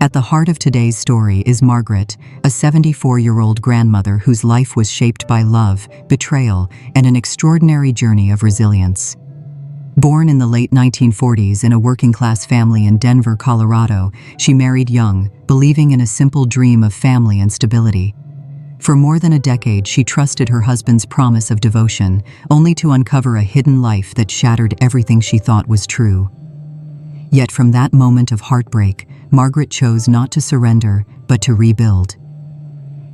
At the heart of today's story is Margaret, a 74-year-old grandmother whose life was shaped by love, betrayal, and an extraordinary journey of resilience. Born in the late 1940s in a working-class family in Denver, Colorado, she married young, believing in a simple dream of family and stability. For more than a decade, she trusted her husband's promise of devotion, only to uncover a hidden life that shattered everything she thought was true. Yet from that moment of heartbreak, Margaret chose not to surrender, but to rebuild.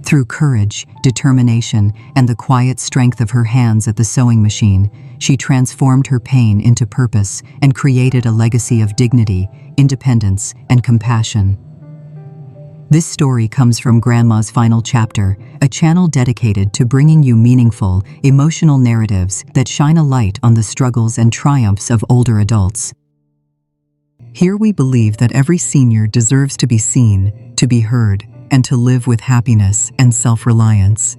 Through courage, determination, and the quiet strength of her hands at the sewing machine, she transformed her pain into purpose and created a legacy of dignity, independence, and compassion. This story comes from Grandma's Final Chapter, a channel dedicated to bringing you meaningful, emotional narratives that shine a light on the struggles and triumphs of older adults. Here we believe that every senior deserves to be seen, to be heard, and to live with happiness and self-reliance.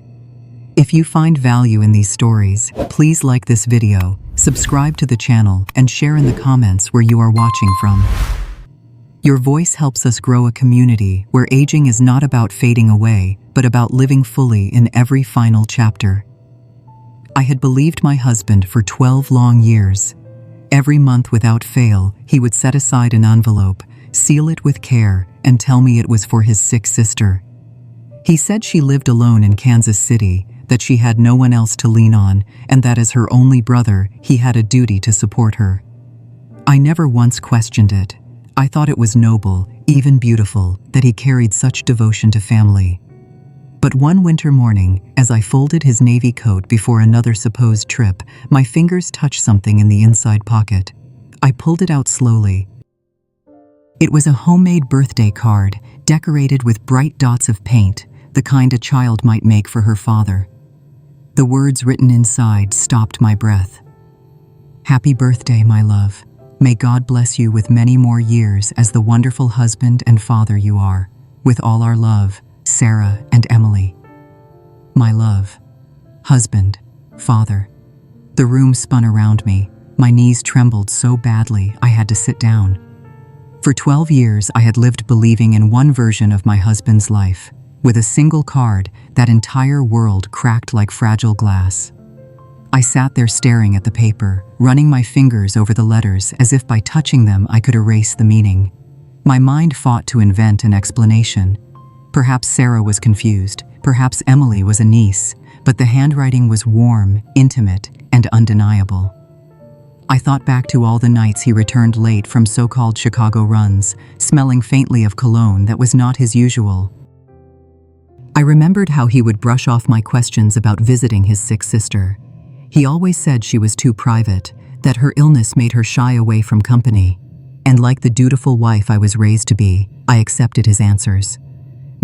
If you find value in these stories, please like this video, subscribe to the channel, and share in the comments where you are watching from. Your voice helps us grow a community where aging is not about fading away, but about living fully in every final chapter. I had believed my husband for 12 long years. Every month without fail, he would set aside an envelope, seal it with care, and tell me it was for his sick sister. He said she lived alone in Kansas City, that she had no one else to lean on, and that as her only brother, he had a duty to support her. I never once questioned it. I thought it was noble, even beautiful, that he carried such devotion to family. But one winter morning, as I folded his navy coat before another supposed trip, my fingers touched something in the inside pocket. I pulled it out slowly. It was a homemade birthday card, decorated with bright dots of paint, the kind a child might make for her father. The words written inside stopped my breath. "Happy birthday, my love. May God bless you with many more years as the wonderful husband and father you are. With all our love, Sarah and Emily." My love, husband, father. The room spun around me. My knees trembled so badly I had to sit down. For 12 years I had lived believing in one version of my husband's life. With a single card, that entire world cracked like fragile glass. I sat there staring at the paper, running my fingers over the letters as if by touching them I could erase the meaning. My mind fought to invent an explanation. Perhaps Sarah was confused, perhaps Emily was a niece, but the handwriting was warm, intimate, and undeniable. I thought back to all the nights he returned late from so-called Chicago runs, smelling faintly of cologne that was not his usual. I remembered how he would brush off my questions about visiting his sick sister. He always said she was too private, that her illness made her shy away from company. And like the dutiful wife I was raised to be, I accepted his answers.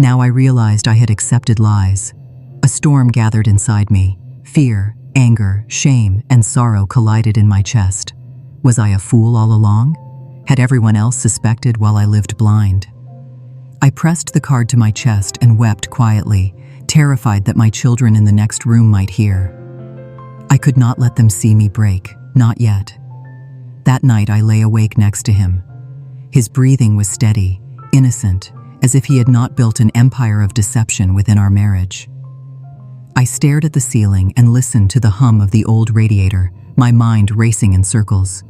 Now I realized I had accepted lies. A storm gathered inside me. Fear, anger, shame, and sorrow collided in my chest. Was I a fool all along? Had everyone else suspected while I lived blind? I pressed the card to my chest and wept quietly, terrified that my children in the next room might hear. I could not let them see me break, not yet. That night I lay awake next to him. His breathing was steady, innocent, as if he had not built an empire of deception within our marriage. I stared at the ceiling and listened to the hum of the old radiator, my mind racing in circles.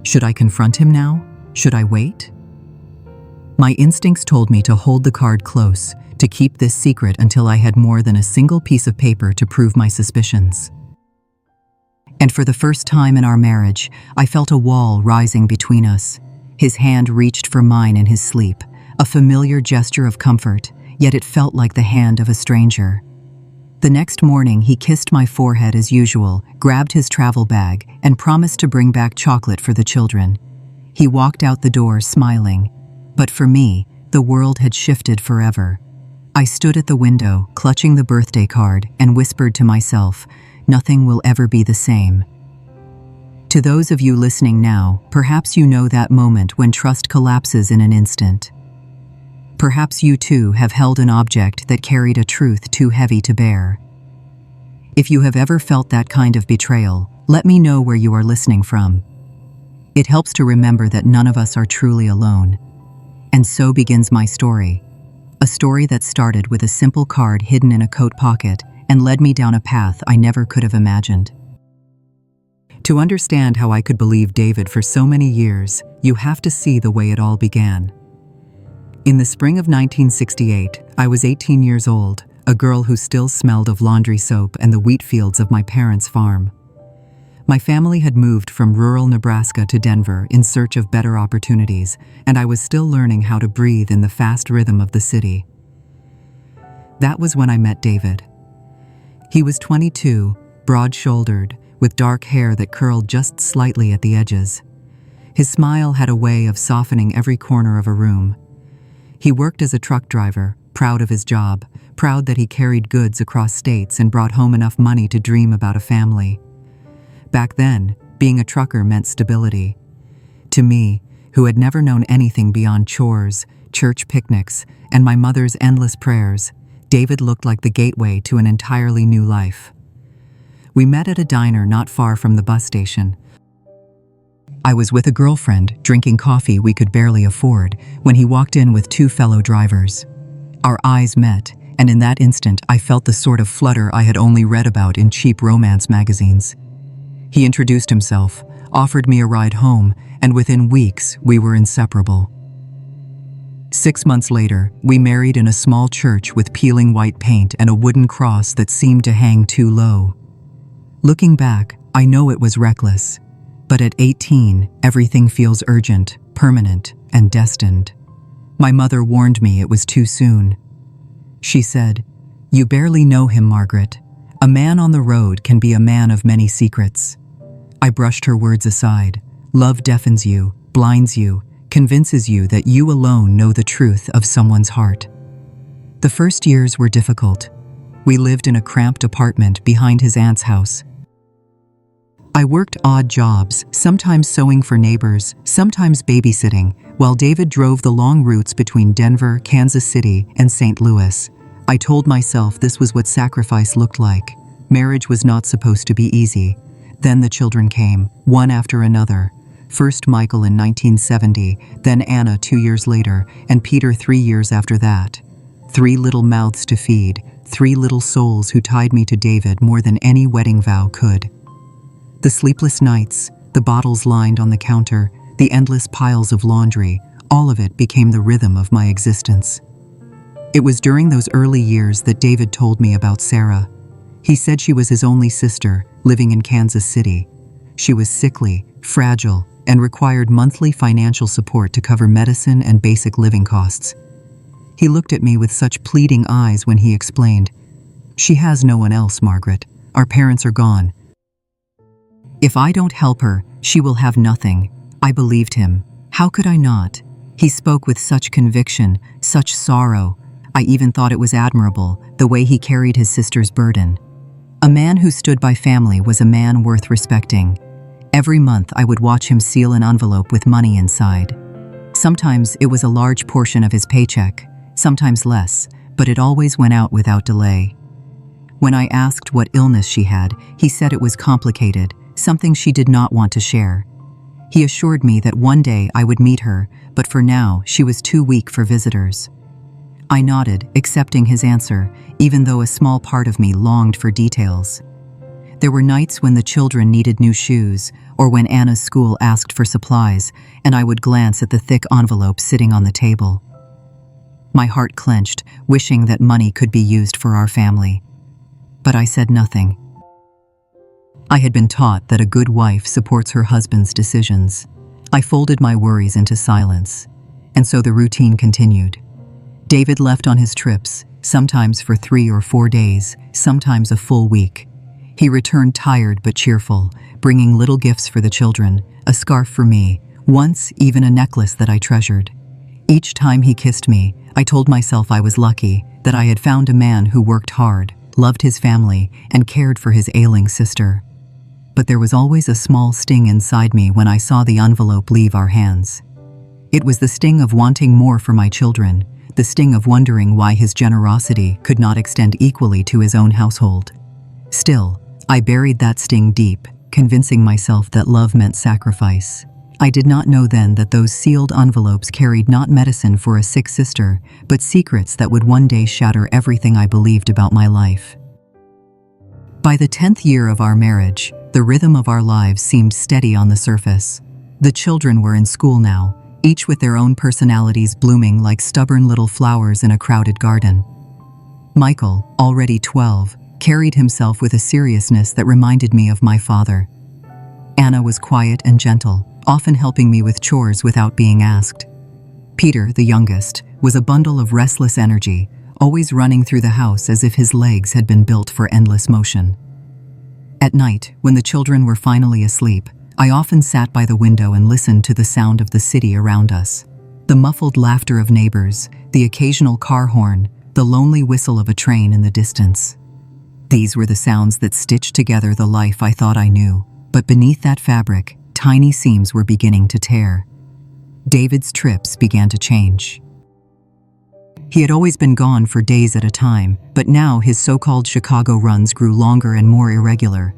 Should I confront him now? Should I wait? My instincts told me to hold the card close, to keep this secret until I had more than a single piece of paper to prove my suspicions. And for the first time in our marriage, I felt a wall rising between us. His hand reached for mine in his sleep, a familiar gesture of comfort, yet it felt like the hand of a stranger. The next morning, he kissed my forehead as usual, grabbed his travel bag, and promised to bring back chocolate for the children. He walked out the door smiling. But for me, the world had shifted forever. I stood at the window, clutching the birthday card, and whispered to myself, "Nothing will ever be the same." To those of you listening now, perhaps you know that moment when trust collapses in an instant. Perhaps you too have held an object that carried a truth too heavy to bear. If you have ever felt that kind of betrayal, let me know where you are listening from. It helps to remember that none of us are truly alone. And so begins my story. A story that started with a simple card hidden in a coat pocket and led me down a path I never could have imagined. To understand how I could believe David for so many years, you have to see the way it all began. In the spring of 1968, I was 18 years old, a girl who still smelled of laundry soap and the wheat fields of my parents' farm. My family had moved from rural Nebraska to Denver in search of better opportunities, and I was still learning how to breathe in the fast rhythm of the city. That was when I met David. He was 22, broad-shouldered, with dark hair that curled just slightly at the edges. His smile had a way of softening every corner of a room. He worked as a truck driver, proud of his job, proud that he carried goods across states and brought home enough money to dream about a family. Back then, being a trucker meant stability. To me, who had never known anything beyond chores, church picnics, and my mother's endless prayers, David looked like the gateway to an entirely new life. We met at a diner not far from the bus station. I was with a girlfriend, drinking coffee we could barely afford, when he walked in with two fellow drivers. Our eyes met, and in that instant I felt the sort of flutter I had only read about in cheap romance magazines. He introduced himself, offered me a ride home, and within weeks we were inseparable. 6 months later, we married in a small church with peeling white paint and a wooden cross that seemed to hang too low. Looking back, I know it was reckless, but at 18, everything feels urgent, permanent, and destined. My mother warned me it was too soon. She said, "You barely know him, Margaret. A man on the road can be a man of many secrets." I brushed her words aside. Love deafens you, blinds you, convinces you that you alone know the truth of someone's heart. The first years were difficult. We lived in a cramped apartment behind his aunt's house. I worked odd jobs, sometimes sewing for neighbors, sometimes babysitting, while David drove the long routes between Denver, Kansas City, and St. Louis. I told myself this was what sacrifice looked like. Marriage was not supposed to be easy. Then the children came, one after another. First Michael in 1970, then Anna 2 years later, and Peter 3 years after that. 3 little mouths to feed, 3 little souls who tied me to David more than any wedding vow could. The sleepless nights, the bottles lined on the counter, the endless piles of laundry, all of it became the rhythm of my existence. It was during those early years that David told me about Sarah. He said she was his only sister, living in Kansas City. She was sickly, fragile, and required monthly financial support to cover medicine and basic living costs. He looked at me with such pleading eyes when he explained, "She has no one else, Margaret. Our parents are gone. If I don't help her, she will have nothing." I believed him. How could I not? He spoke with such conviction, such sorrow. I even thought it was admirable, the way he carried his sister's burden. A man who stood by family was a man worth respecting. Every month I would watch him seal an envelope with money inside. Sometimes it was a large portion of his paycheck, sometimes less, but it always went out without delay. When I asked what illness she had, he said it was complicated, something she did not want to share. He assured me that one day I would meet her, but for now she was too weak for visitors. I nodded, accepting his answer, even though a small part of me longed for details. There were nights when the children needed new shoes, or when Anna's school asked for supplies, and I would glance at the thick envelope sitting on the table. My heart clenched, wishing that money could be used for our family. But I said nothing. I had been taught that a good wife supports her husband's decisions. I folded my worries into silence, and so the routine continued. David left on his trips, sometimes for 3 or 4 days, sometimes a full week. He returned tired but cheerful, bringing little gifts for the children, a scarf for me, once even a necklace that I treasured. Each time he kissed me, I told myself I was lucky, that I had found a man who worked hard, loved his family, and cared for his ailing sister. But there was always a small sting inside me when I saw the envelope leave our hands. It was the sting of wanting more for my children, the sting of wondering why his generosity could not extend equally to his own household. Still, I buried that sting deep, convincing myself that love meant sacrifice. I did not know then that those sealed envelopes carried not medicine for a sick sister, but secrets that would one day shatter everything I believed about my life. By the 10th year of our marriage, the rhythm of our lives seemed steady on the surface. The children were in school now, each with their own personalities blooming like stubborn little flowers in a crowded garden. Michael, already 12, carried himself with a seriousness that reminded me of my father. Anna was quiet and gentle, often helping me with chores without being asked. Peter, the youngest, was a bundle of restless energy, always running through the house as if his legs had been built for endless motion. At night, when the children were finally asleep, I often sat by the window and listened to the sound of the city around us. The muffled laughter of neighbors, the occasional car horn, the lonely whistle of a train in the distance. These were the sounds that stitched together the life I thought I knew, but beneath that fabric, tiny seams were beginning to tear. David's trips began to change. He had always been gone for days at a time, but now his so-called Chicago runs grew longer and more irregular.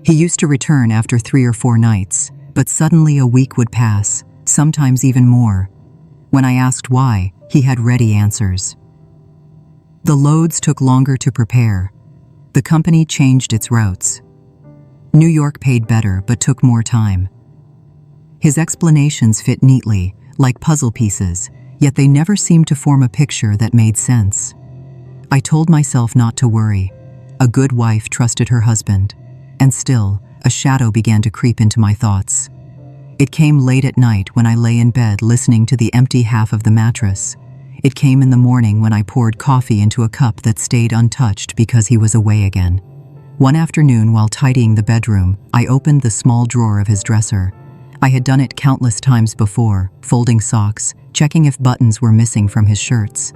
He used to return after 3 or 4 nights, but suddenly a week would pass, sometimes even more. When I asked why, he had ready answers. The loads took longer to prepare. The company changed its routes. New York paid better but took more time. His explanations fit neatly, like puzzle pieces, yet they never seemed to form a picture that made sense. I told myself not to worry. A good wife trusted her husband. And still, a shadow began to creep into my thoughts. It came late at night when I lay in bed listening to the empty half of the mattress. It came in the morning when I poured coffee into a cup that stayed untouched because he was away again. One afternoon while tidying the bedroom, I opened the small drawer of his dresser. I had done it countless times before, folding socks, checking if buttons were missing from his shirts.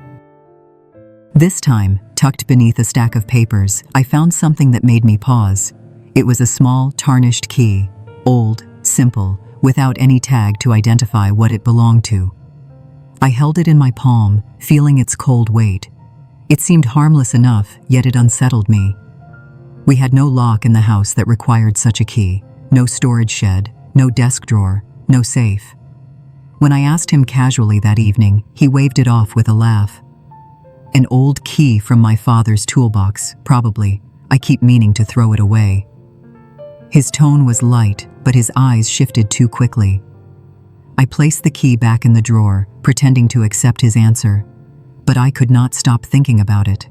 This time, tucked beneath a stack of papers, I found something that made me pause. It was a small, tarnished key, old, simple, without any tag to identify what it belonged to. I held it in my palm, feeling its cold weight. It seemed harmless enough, yet it unsettled me. We had no lock in the house that required such a key, no storage shed, no desk drawer, no safe. When I asked him casually that evening, he waved it off with a laugh. An old key from my father's toolbox, probably. I keep meaning to throw it away. His tone was light, but his eyes shifted too quickly. I placed the key back in the drawer, pretending to accept his answer, but I could not stop thinking about it.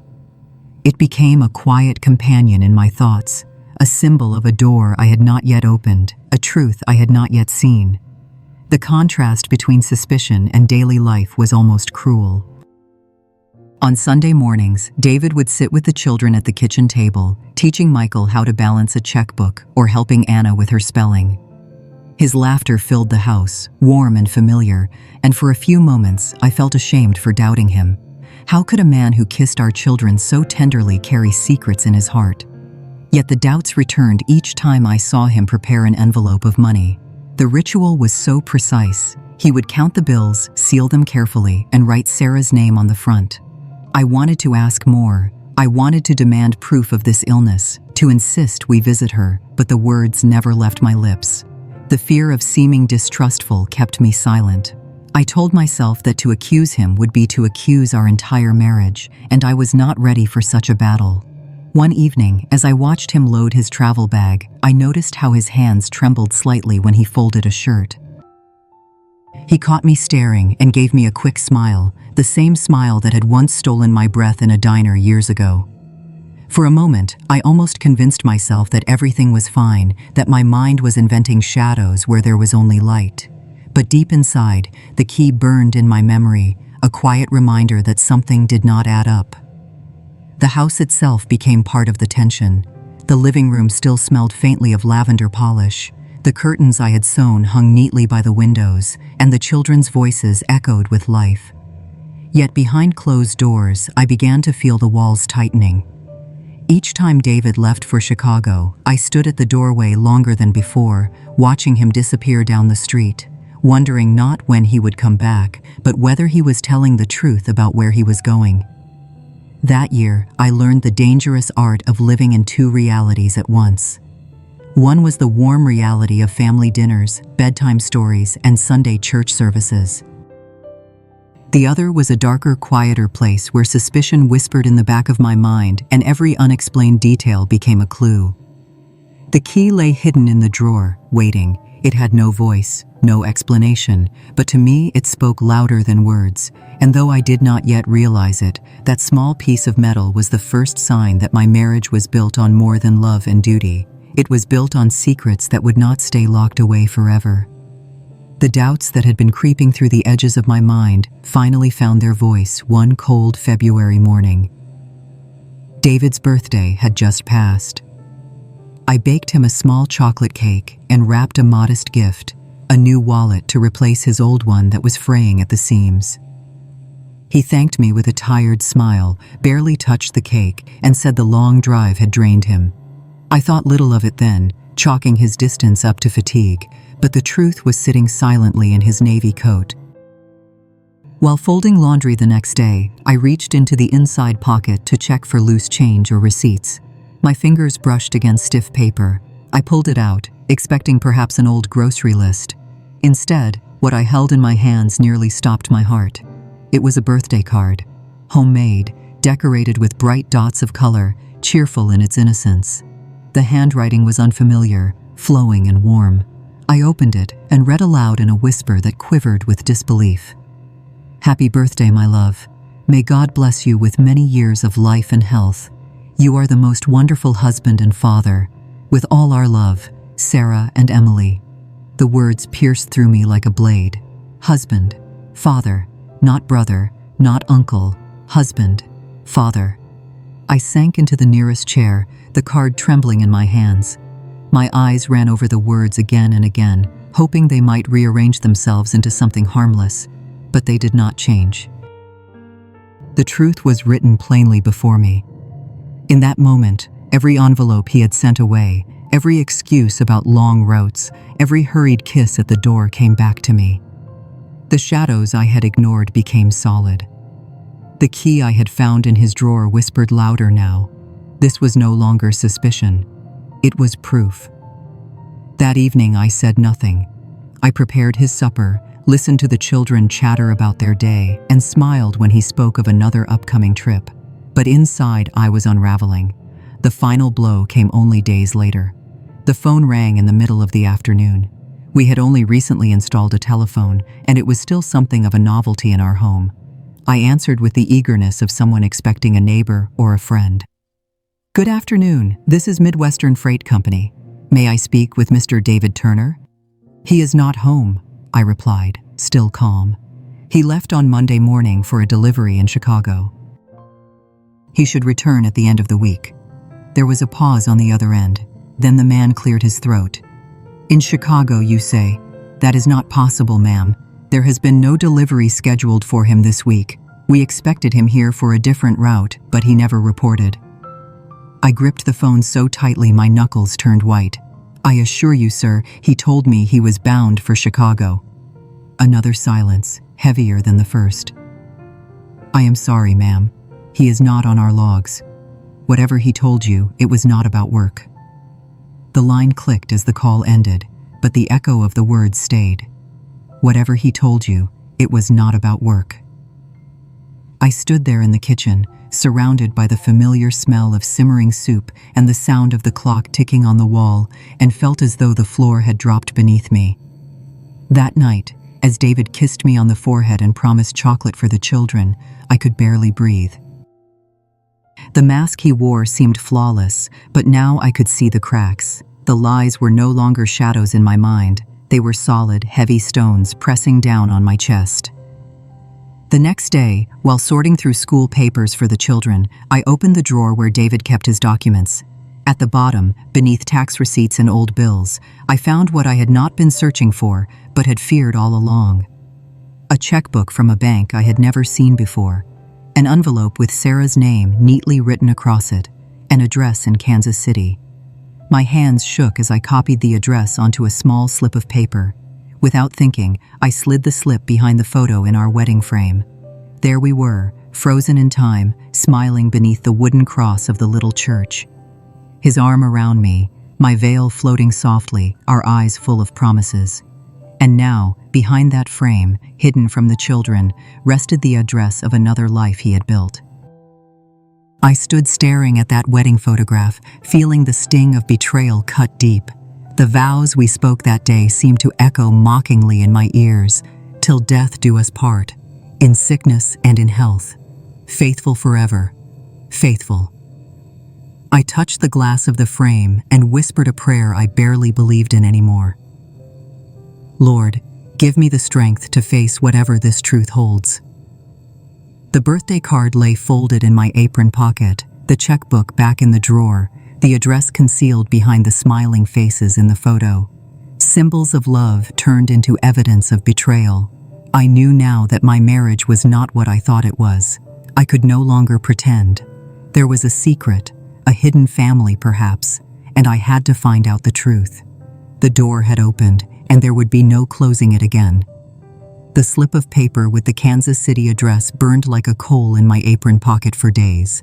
It became a quiet companion in my thoughts, a symbol of a door I had not yet opened, a truth I had not yet seen. The contrast between suspicion and daily life was almost cruel. On Sunday mornings, David would sit with the children at the kitchen table, teaching Michael how to balance a checkbook or helping Anna with her spelling. His laughter filled the house, warm and familiar, and for a few moments I felt ashamed for doubting him. How could a man who kissed our children so tenderly carry secrets in his heart? Yet the doubts returned each time I saw him prepare an envelope of money. The ritual was so precise. He would count the bills, seal them carefully, and write Sarah's name on the front. I wanted to ask more. I wanted to demand proof of this illness, to insist we visit her, but the words never left my lips. The fear of seeming distrustful kept me silent. I told myself that to accuse him would be to accuse our entire marriage, and I was not ready for such a battle. One evening, as I watched him load his travel bag, I noticed how his hands trembled slightly when he folded a shirt. He caught me staring and gave me a quick smile, the same smile that had once stolen my breath in a diner years ago. For a moment, I almost convinced myself that everything was fine, that my mind was inventing shadows where there was only light. But deep inside, the key burned in my memory, a quiet reminder that something did not add up. The house itself became part of the tension. The living room still smelled faintly of lavender polish. The curtains I had sewn hung neatly by the windows, and the children's voices echoed with life. Yet behind closed doors, I began to feel the walls tightening. Each time David left for Chicago, I stood at the doorway longer than before, watching him disappear down the street, wondering not when he would come back, but whether he was telling the truth about where he was going. That year, I learned the dangerous art of living in two realities at once. One was the warm reality of family dinners, bedtime stories, and Sunday church services. The other was a darker, quieter place where suspicion whispered in the back of my mind and every unexplained detail became a clue. The key lay hidden in the drawer, waiting. It had no voice, no explanation, but to me it spoke louder than words, and though I did not yet realize it, that small piece of metal was the first sign that my marriage was built on more than love and duty. It was built on secrets that would not stay locked away forever. The doubts that had been creeping through the edges of my mind finally found their voice one cold February morning. David's birthday had just passed. I baked him a small chocolate cake and wrapped a modest gift, a new wallet to replace his old one that was fraying at the seams. He thanked me with a tired smile, barely touched the cake, and said the long drive had drained him. I thought little of it then, chalking his distance up to fatigue, but the truth was sitting silently in his navy coat. While folding laundry the next day, I reached into the inside pocket to check for loose change or receipts. My fingers brushed against stiff paper. I pulled it out, expecting perhaps an old grocery list. Instead, what I held in my hands nearly stopped my heart. It was a birthday card, homemade, decorated with bright dots of color, cheerful in its innocence. The handwriting was unfamiliar, flowing and warm. I opened it and read aloud in a whisper that quivered with disbelief. "Happy birthday, my love. May God bless you with many years of life and health. You are the most wonderful husband and father. With all our love, Sarah and Emily." The words pierced through me like a blade. Husband, father, not brother, not uncle, husband, father. I sank into the nearest chair, the card trembling in my hands. My eyes ran over the words again and again, hoping they might rearrange themselves into something harmless, but they did not change. The truth was written plainly before me. In that moment, every envelope he had sent away, every excuse about long routes, every hurried kiss at the door came back to me. The shadows I had ignored became solid. The key I had found in his drawer whispered louder now. This was no longer suspicion. It was proof. That evening I said nothing. I prepared his supper, listened to the children chatter about their day, and smiled when he spoke of another upcoming trip. But inside I was unraveling. The final blow came only days later. The phone rang in the middle of the afternoon. We had only recently installed a telephone, and it was still something of a novelty in our home. I answered with the eagerness of someone expecting a neighbor or a friend. "Good afternoon, this is Midwestern Freight Company. May I speak with Mr. David Turner?" "He is not home," I replied, still calm. "He left on Monday morning for a delivery in Chicago. He should return at the end of the week." There was a pause on the other end. Then the man cleared his throat. "In Chicago, you say? That is not possible, ma'am. There has been no delivery scheduled for him this week. We expected him here for a different route, but he never reported." I gripped the phone so tightly my knuckles turned white. "I assure you, sir, he told me he was bound for Chicago." Another silence, heavier than the first. "I am sorry, ma'am. He is not on our logs. Whatever he told you, it was not about work." The line clicked as the call ended, but the echo of the words stayed. Whatever he told you, it was not about work. I stood there in the kitchen, surrounded by the familiar smell of simmering soup and the sound of the clock ticking on the wall, and felt as though the floor had dropped beneath me. That night, as David kissed me on the forehead and promised chocolate for the children, I could barely breathe. The mask he wore seemed flawless, but now I could see the cracks. The lies were no longer shadows in my mind. They were solid, heavy stones pressing down on my chest. The next day, while sorting through school papers for the children, I opened the drawer where David kept his documents. At the bottom, beneath tax receipts and old bills, I found what I had not been searching for, but had feared all along. A checkbook from a bank I had never seen before. An envelope with Sarah's name neatly written across it, an address in Kansas City. My hands shook as I copied the address onto a small slip of paper. Without thinking, I slid the slip behind the photo in our wedding frame. There we were, frozen in time, smiling beneath the wooden cross of the little church. His arm around me, my veil floating softly, our eyes full of promises. And now, behind that frame, hidden from the children, rested the address of another life he had built. I stood staring at that wedding photograph, feeling the sting of betrayal cut deep. The vows we spoke that day seemed to echo mockingly in my ears, till death do us part, in sickness and in health. Faithful forever, faithful. I touched the glass of the frame and whispered a prayer I barely believed in anymore. Lord, give me the strength to face whatever this truth holds. The birthday card lay folded in my apron pocket, the checkbook back in the drawer, the address concealed behind the smiling faces in the photo. Symbols of love turned into evidence of betrayal. I knew now that my marriage was not what I thought it was. I could no longer pretend. There was a secret, a hidden family perhaps, and I had to find out the truth. The door had opened, and there would be no closing it again. The slip of paper with the Kansas City address burned like a coal in my apron pocket for days.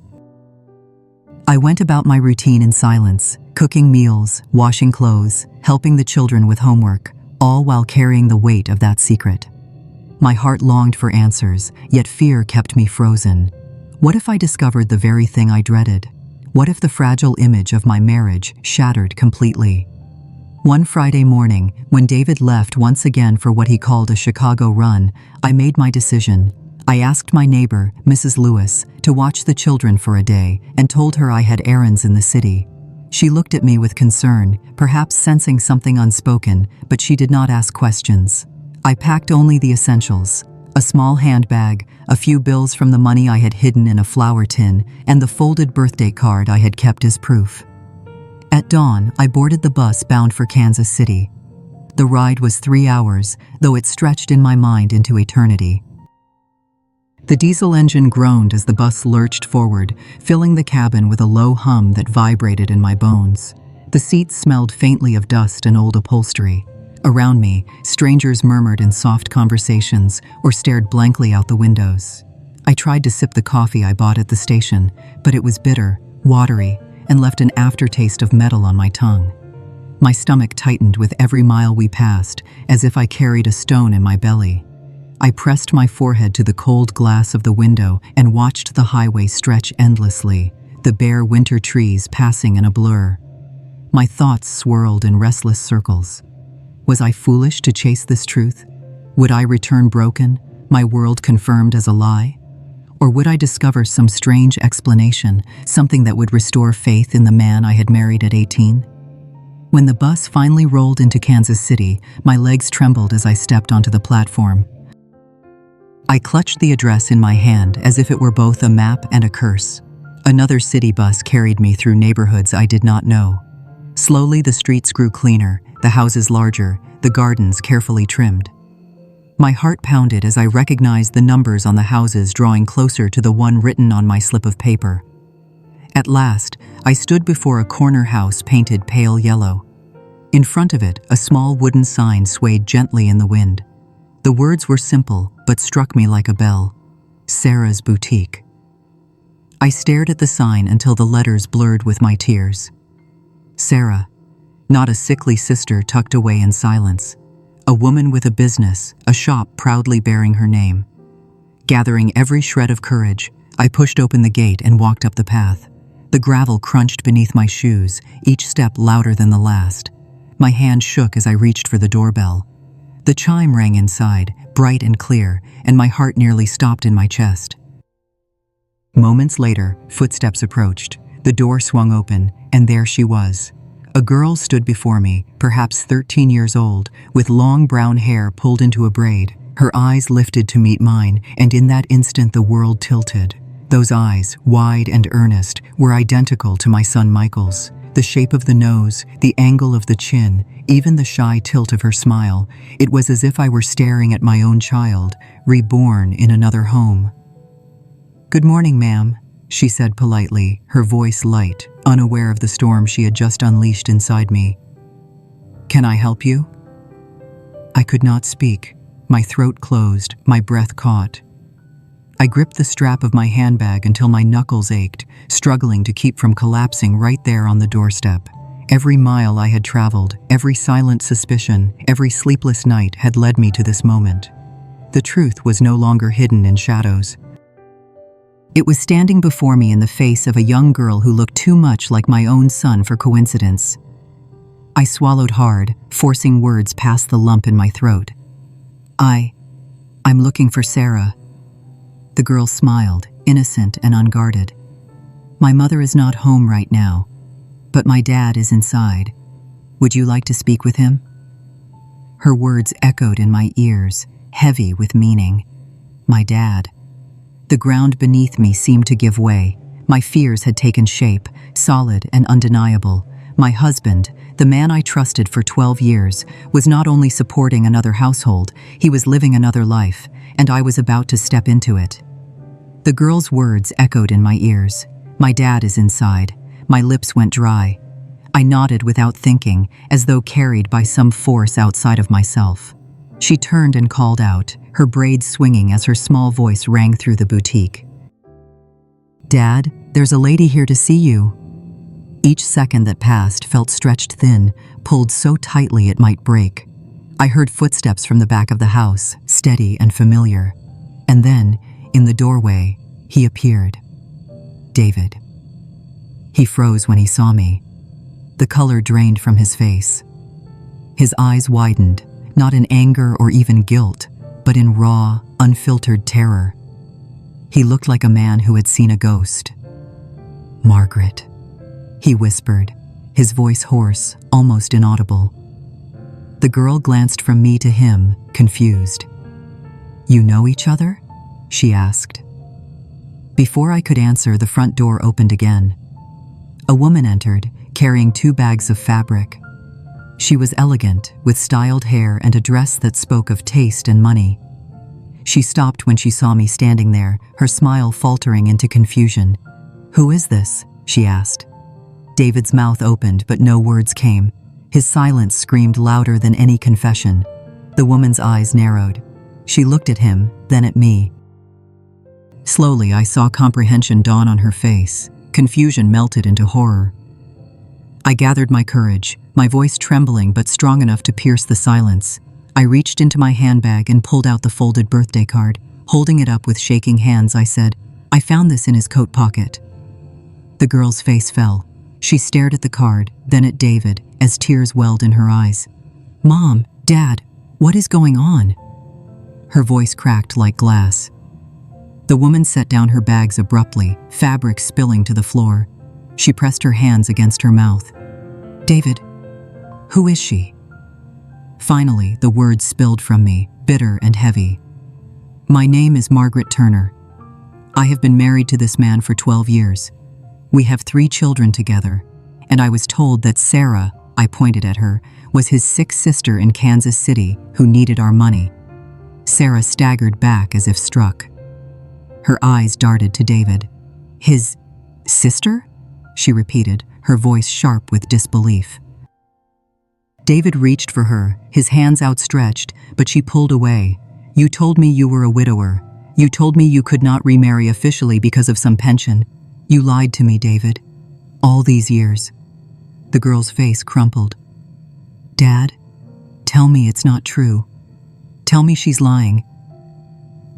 I went about my routine in silence, cooking meals, washing clothes, helping the children with homework, all while carrying the weight of that secret. My heart longed for answers, yet fear kept me frozen. What if I discovered the very thing I dreaded? What if the fragile image of my marriage shattered completely? One Friday morning, when David left once again for what he called a Chicago run, I made my decision. I asked my neighbor, Mrs. Lewis, to watch the children for a day and told her I had errands in the city. She looked at me with concern, perhaps sensing something unspoken, but she did not ask questions. I packed only the essentials: a small handbag, a few bills from the money I had hidden in a flour tin, and the folded birthday card I had kept as proof. At dawn, I boarded the bus bound for Kansas City. The ride was 3 hours, though it stretched in my mind into eternity. The diesel engine groaned as the bus lurched forward, filling the cabin with a low hum that vibrated in my bones. The seats smelled faintly of dust and old upholstery. Around me, strangers murmured in soft conversations or stared blankly out the windows. I tried to sip the coffee I bought at the station, but it was bitter, watery, and left an aftertaste of metal on my tongue. My stomach tightened with every mile we passed, as if I carried a stone in my belly. I pressed my forehead to the cold glass of the window and watched the highway stretch endlessly, the bare winter trees passing in a blur. My thoughts swirled in restless circles. Was I foolish to chase this truth? Would I return broken, my world confirmed as a lie? Or would I discover some strange explanation, something that would restore faith in the man I had married at 18? When the bus finally rolled into Kansas City, my legs trembled as I stepped onto the platform. I clutched the address in my hand as if it were both a map and a curse. Another city bus carried me through neighborhoods I did not know. Slowly the streets grew cleaner, the houses larger, the gardens carefully trimmed. My heart pounded as I recognized the numbers on the houses drawing closer to the one written on my slip of paper. At last, I stood before a corner house painted pale yellow. In front of it, a small wooden sign swayed gently in the wind. The words were simple, but struck me like a bell. Sarah's Boutique. I stared at the sign until the letters blurred with my tears. Sarah, not a sickly sister tucked away in silence. A woman with a business, a shop proudly bearing her name. Gathering every shred of courage, I pushed open the gate and walked up the path. The gravel crunched beneath my shoes, each step louder than the last. My hand shook as I reached for the doorbell. The chime rang inside, bright and clear, and my heart nearly stopped in my chest. Moments later, footsteps approached. The door swung open, and there she was. A girl stood before me, perhaps 13 years old, with long brown hair pulled into a braid. Her eyes lifted to meet mine, and in that instant the world tilted. Those eyes, wide and earnest, were identical to my son Michael's. The shape of the nose, the angle of the chin, even the shy tilt of her smile. It was as if I were staring at my own child, reborn in another home. "Good morning, ma'am," she said politely, her voice light, unaware of the storm she had just unleashed inside me. "Can I help you?" I could not speak. My throat closed, my breath caught. I gripped the strap of my handbag until my knuckles ached, struggling to keep from collapsing right there on the doorstep. Every mile I had traveled, every silent suspicion, every sleepless night had led me to this moment. The truth was no longer hidden in shadows. It was standing before me in the face of a young girl who looked too much like my own son for coincidence. I swallowed hard, forcing words past the lump in my throat. I'm looking for Sarah. The girl smiled, innocent and unguarded. My mother is not home right now, but my dad is inside. Would you like to speak with him? Her words echoed in my ears, heavy with meaning. My dad. The ground beneath me seemed to give way. My fears had taken shape, solid and undeniable. My husband, the man I trusted for 12 years, was not only supporting another household, he was living another life, and I was about to step into it. The girl's words echoed in my ears. My dad is inside. My lips went dry. I nodded without thinking, as though carried by some force outside of myself. She turned and called out, her braids swinging as her small voice rang through the boutique. "Dad, there's a lady here to see you." Each second that passed felt stretched thin, pulled so tightly it might break. I heard footsteps from the back of the house, steady and familiar. And then, in the doorway, he appeared. David. He froze when he saw me. The color drained from his face. His eyes widened, not in anger or even guilt, but in raw, unfiltered terror. He looked like a man who had seen a ghost. "Margaret," he whispered, his voice hoarse, almost inaudible. The girl glanced from me to him, confused. "You know each other?" she asked. Before I could answer, the front door opened again. A woman entered, carrying 2 bags of fabric. She was elegant, with styled hair and a dress that spoke of taste and money. She stopped when she saw me standing there, her smile faltering into confusion. "Who is this?" she asked. David's mouth opened, but no words came. His silence screamed louder than any confession. The woman's eyes narrowed. She looked at him, then at me. Slowly, I saw comprehension dawn on her face. Confusion melted into horror. I gathered my courage, my voice trembling but strong enough to pierce the silence. I reached into my handbag and pulled out the folded birthday card. Holding it up with shaking hands, I said, "I found this in his coat pocket." The girl's face fell. She stared at the card, then at David, as tears welled in her eyes. "Mom, Dad, what is going on?" Her voice cracked like glass. The woman set down her bags abruptly, fabric spilling to the floor. She pressed her hands against her mouth. "David, who is she?" Finally, the words spilled from me, bitter and heavy. "My name is Margaret Turner. I have been married to this man for 12 years. We have 3 children together, and I was told that Sarah," I pointed at her, "was his 6th sister in Kansas City who needed our money." Sarah staggered back as if struck. Her eyes darted to David. "His sister?" she repeated, her voice sharp with disbelief. David reached for her, his hands outstretched, but she pulled away. "You told me you were a widower. You told me you could not remarry officially because of some pension. You lied to me, David. All these years." The girl's face crumpled. "Dad, tell me it's not true. Tell me she's lying."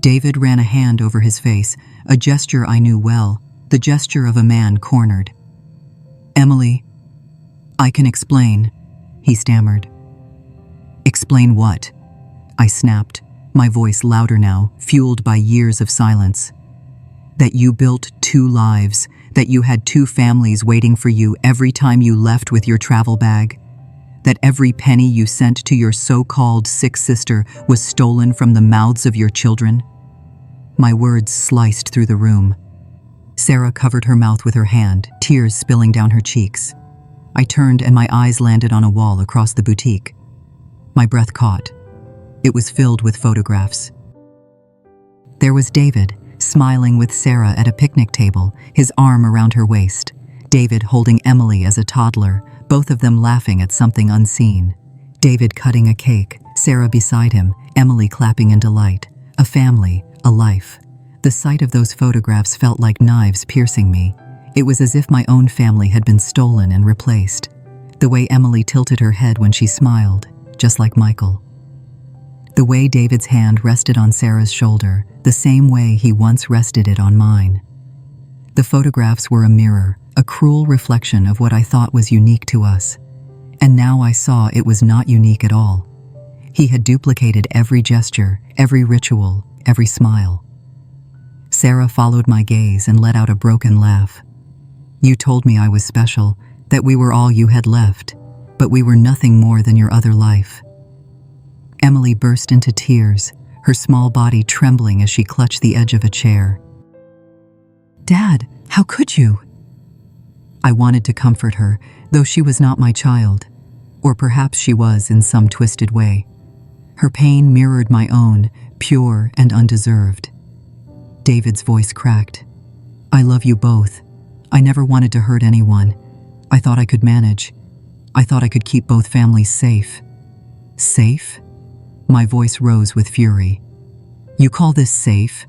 David ran a hand over his face, a gesture I knew well, the gesture of a man cornered. "Emily, I can explain," he stammered. "Explain what?" I snapped, my voice louder now, fueled by years of silence. "That you built 2 lives, that you had 2 families waiting for you every time you left with your travel bag, that every penny you sent to your so-called 6th sister was stolen from the mouths of your children." My words sliced through the room. Sarah covered her mouth with her hand, tears spilling down her cheeks. I turned and my eyes landed on a wall across the boutique. My breath caught. It was filled with photographs. There was David, smiling with Sarah at a picnic table, his arm around her waist. David holding Emily as a toddler, both of them laughing at something unseen. David cutting a cake, Sarah beside him, Emily clapping in delight. A family, a life. The sight of those photographs felt like knives piercing me. It was as if my own family had been stolen and replaced. The way Emily tilted her head when she smiled, just like Michael. The way David's hand rested on Sarah's shoulder, the same way he once rested it on mine. The photographs were a mirror, a cruel reflection of what I thought was unique to us. And now I saw it was not unique at all. He had duplicated every gesture, every ritual, every smile. Sarah followed my gaze and let out a broken laugh. You told me I was special, that we were all you had left, but we were nothing more than your other life. Emily burst into tears, her small body trembling as she clutched the edge of a chair. Dad, how could you? I wanted to comfort her, though she was not my child. Or perhaps she was in some twisted way. Her pain mirrored my own, pure and undeserved. David's voice cracked. I love you both. I never wanted to hurt anyone. I thought I could manage. I thought I could keep both families safe. Safe? My voice rose with fury. You call this safe?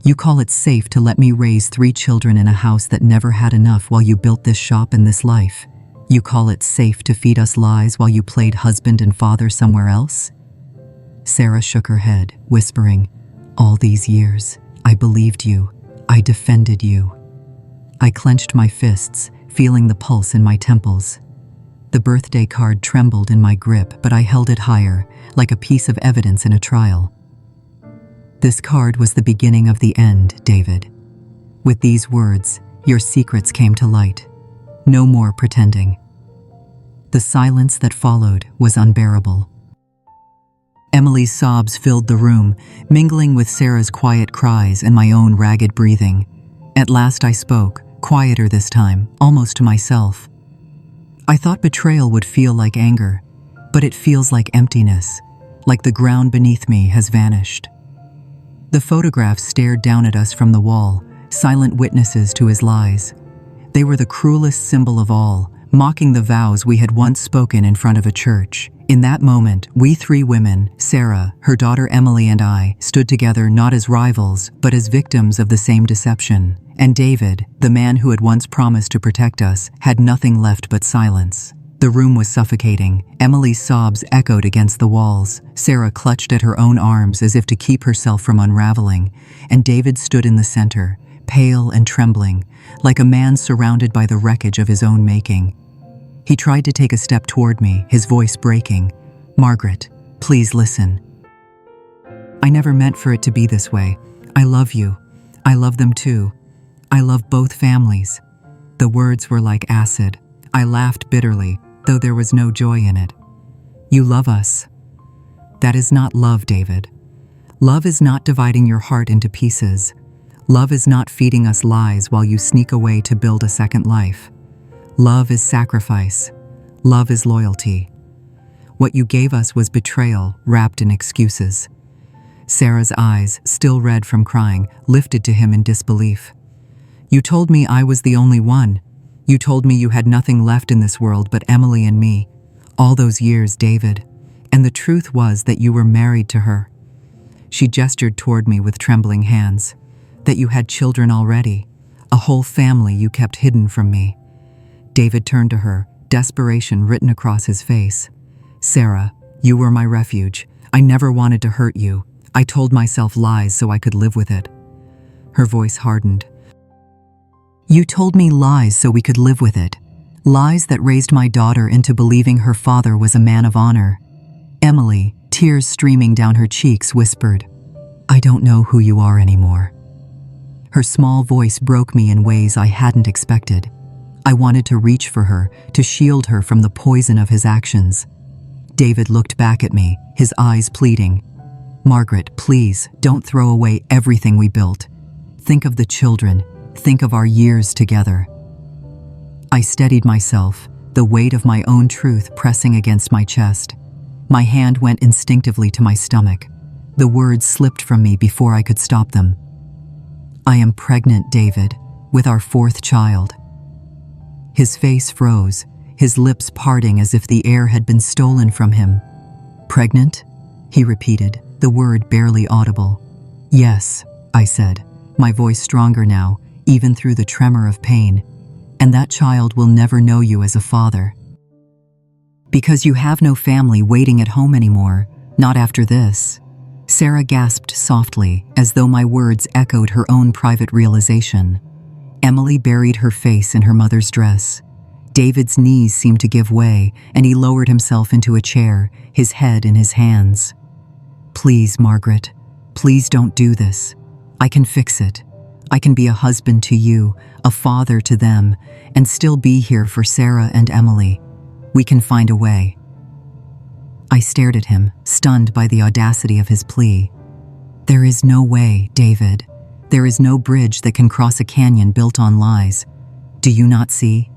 You call it safe to let me raise 3 children in a house that never had enough while you built this shop and this life? You call it safe to feed us lies while you played husband and father somewhere else? Sarah shook her head, whispering, all these years, I believed you. I defended you. I clenched my fists, feeling the pulse in my temples. The birthday card trembled in my grip, but I held it higher, like a piece of evidence in a trial. This card was the beginning of the end, David. With these words, your secrets came to light. No more pretending. The silence that followed was unbearable. Emily's sobs filled the room, mingling with Sarah's quiet cries and my own ragged breathing. At last I spoke, quieter this time, almost to myself. I thought betrayal would feel like anger, but it feels like emptiness, like the ground beneath me has vanished. The photographs stared down at us from the wall, silent witnesses to his lies. They were the cruelest symbol of all, mocking the vows we had once spoken in front of a church. In that moment, we 3 women, Sarah, her daughter Emily and I, stood together not as rivals, but as victims of the same deception. And David, the man who had once promised to protect us, had nothing left but silence. The room was suffocating. Emily's sobs echoed against the walls. Sarah clutched at her own arms as if to keep herself from unraveling. And David stood in the center, pale and trembling, like a man surrounded by the wreckage of his own making. He tried to take a step toward me, his voice breaking. Margaret, please listen. I never meant for it to be this way. I love you. I love them too. I love both families. The words were like acid. I laughed bitterly, though there was no joy in it. You love us. That is not love, David. Love is not dividing your heart into pieces. Love is not feeding us lies while you sneak away to build a second life. Love is sacrifice. Love is loyalty. What you gave us was betrayal wrapped in excuses. Sarah's eyes, still red from crying, lifted to him in disbelief. You told me I was the only one. You told me you had nothing left in this world but Emily and me. All those years, David. And the truth was that you were married to her. She gestured toward me with trembling hands. That you had children already. A whole family you kept hidden from me. David turned to her, desperation written across his face. Sarah, you were my refuge. I never wanted to hurt you. I told myself lies so I could live with it. Her voice hardened. You told me lies so we could live with it. Lies that raised my daughter into believing her father was a man of honor. Emily, tears streaming down her cheeks, whispered, I don't know who you are anymore. Her small voice broke me in ways I hadn't expected. I wanted to reach for her, to shield her from the poison of his actions. David looked back at me, his eyes pleading. Margaret, please, don't throw away everything we built. Think of the children. Think of our years together. I steadied myself, the weight of my own truth pressing against my chest. My hand went instinctively to my stomach. The words slipped from me before I could stop them. I am pregnant, David, with our 4th child. His face froze, his lips parting as if the air had been stolen from him. Pregnant? He repeated, the word barely audible. Yes, I said, my voice stronger now, even through the tremor of pain. And that child will never know you as a father. Because you have no family waiting at home anymore, not after this. Sarah gasped softly, as though my words echoed her own private realization. Emily buried her face in her mother's dress. David's knees seemed to give way, and he lowered himself into a chair, his head in his hands. Please, Margaret, please don't do this. I can fix it. I can be a husband to you, a father to them, and still be here for Sarah and Emily. We can find a way. I stared at him, stunned by the audacity of his plea. There is no way, David. There is no bridge that can cross a canyon built on lies. Do you not see?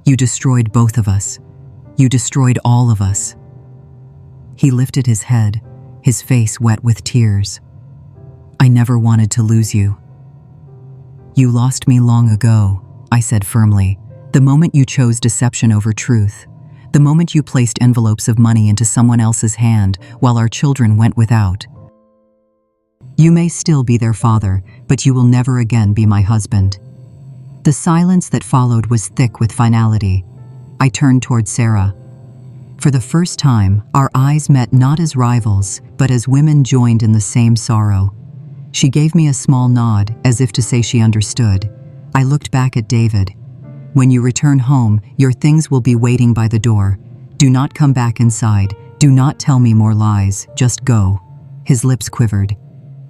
You destroyed both of us. You destroyed all of us. He lifted his head, his face wet with tears. I never wanted to lose you. You lost me long ago, I said firmly, the moment you chose deception over truth. The moment you placed envelopes of money into someone else's hand while our children went without. You may still be their father, but you will never again be my husband. The silence that followed was thick with finality. I turned toward Sarah. For the first time, our eyes met not as rivals, but as women joined in the same sorrow. She gave me a small nod, as if to say she understood. I looked back at David. When you return home, your things will be waiting by the door. Do not come back inside. Do not tell me more lies. Just go. His lips quivered.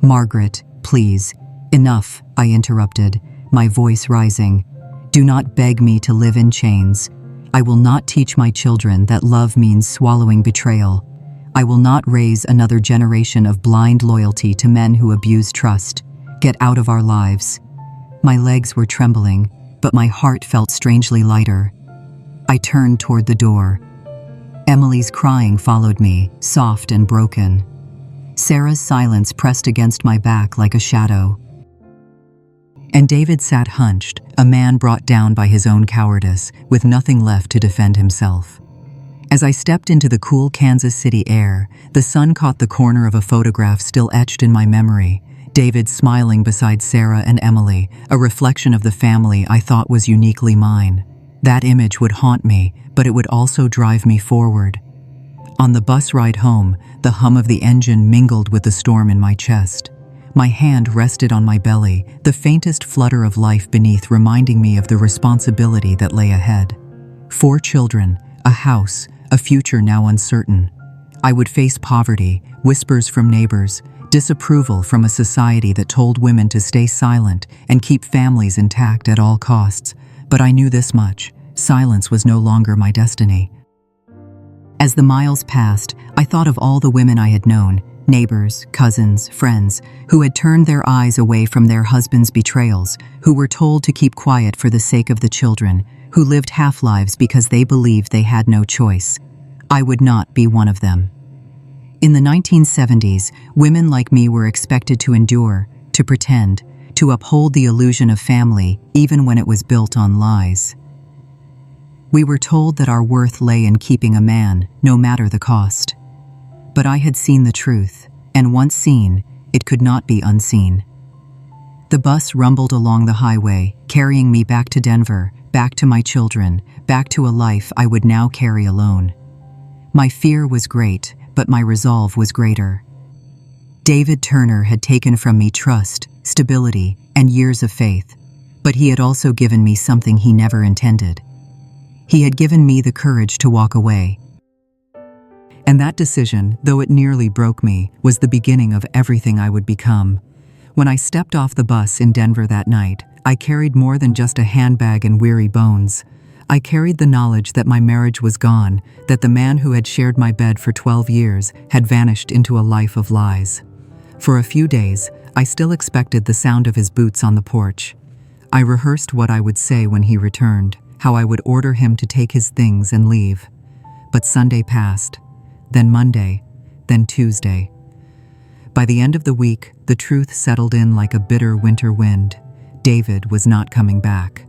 Margaret, please. Enough, I interrupted, my voice rising. Do not beg me to live in chains. I will not teach my children that love means swallowing betrayal. I will not raise another generation of blind loyalty to men who abuse trust. Get out of our lives. My legs were trembling, but my heart felt strangely lighter. I turned toward the door. Emily's crying followed me, soft and broken. Sarah's silence pressed against my back like a shadow. And David sat hunched, a man brought down by his own cowardice, with nothing left to defend himself. As I stepped into the cool Kansas City air, the sun caught the corner of a photograph still etched in my memory. David smiling beside Sarah and Emily, a reflection of the family I thought was uniquely mine. That image would haunt me, but it would also drive me forward. On the bus ride home, the hum of the engine mingled with the storm in my chest. My hand rested on my belly, the faintest flutter of life beneath reminding me of the responsibility that lay ahead. 4 children, a house, a future now uncertain. I would face poverty, whispers from neighbors, disapproval from a society that told women to stay silent and keep families intact at all costs. But I knew this much: silence was no longer my destiny. As the miles passed, I thought of all the women I had known, neighbors, cousins, friends, who had turned their eyes away from their husbands' betrayals, who were told to keep quiet for the sake of the children, who lived half-lives because they believed they had no choice. I would not be one of them. In the 1970s, women like me were expected to endure, to pretend, to uphold the illusion of family, even when it was built on lies. We were told that our worth lay in keeping a man, no matter the cost. But I had seen the truth, and once seen, it could not be unseen. The bus rumbled along the highway, carrying me back to Denver, back to my children, back to a life I would now carry alone. My fear was great, but my resolve was greater. David Turner had taken from me trust, stability, and years of faith, but he had also given me something he never intended. He had given me the courage to walk away. And that decision, though it nearly broke me, was the beginning of everything I would become. When I stepped off the bus in Denver that night, I carried more than just a handbag and weary bones. I carried the knowledge that my marriage was gone, that the man who had shared my bed for 12 years had vanished into a life of lies. For a few days, I still expected the sound of his boots on the porch. I rehearsed what I would say when he returned, how I would order him to take his things and leave. But Sunday passed, then Monday, then Tuesday. By the end of the week, the truth settled in like a bitter winter wind. David was not coming back.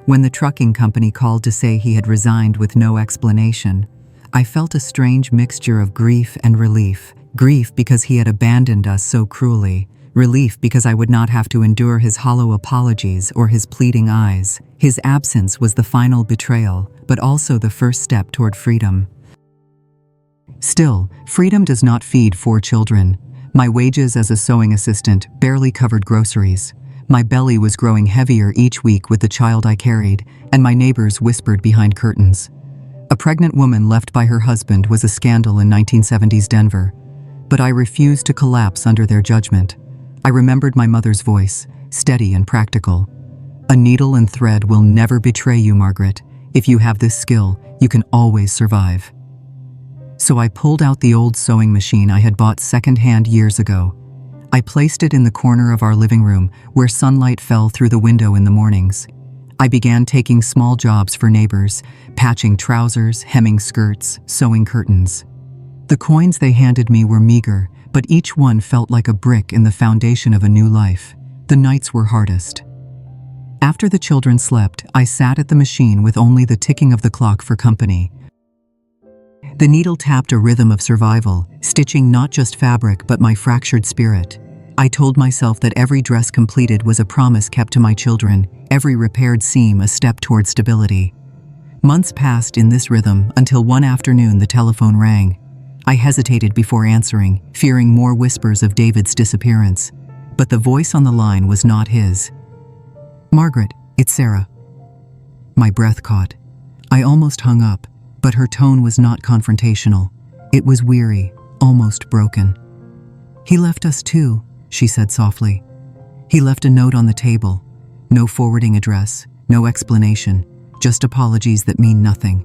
When the trucking company called to say he had resigned with no explanation, I felt a strange mixture of grief and relief. Grief because he had abandoned us so cruelly. Relief because I would not have to endure his hollow apologies or his pleading eyes. His absence was the final betrayal, but also the first step toward freedom. Still, freedom does not feed 4 children. My wages as a sewing assistant barely covered groceries. My belly was growing heavier each week with the child I carried, and my neighbors whispered behind curtains. A pregnant woman left by her husband was a scandal in 1970s Denver, but I refused to collapse under their judgment. I remembered my mother's voice, steady and practical. A needle and thread will never betray you, Margaret. If you have this skill, you can always survive. So I pulled out the old sewing machine I had bought secondhand years ago. I placed it in the corner of our living room where sunlight fell through the window in the mornings. I began taking small jobs for neighbors, patching trousers, hemming skirts, sewing curtains. The coins they handed me were meager, but each one felt like a brick in the foundation of a new life. The nights were hardest. After the children slept, I sat at the machine with only the ticking of the clock for company. The needle tapped a rhythm of survival, stitching not just fabric but my fractured spirit. I told myself that every dress completed was a promise kept to my children, every repaired seam a step toward stability. Months passed in this rhythm until one afternoon the telephone rang. I hesitated before answering, fearing more whispers of David's disappearance. But the voice on the line was not his. "Margaret, it's Sarah." My breath caught. I almost hung up, but her tone was not confrontational. It was weary, almost broken. "He left us too," she said softly. "He left a note on the table. No forwarding address, no explanation, just apologies that mean nothing."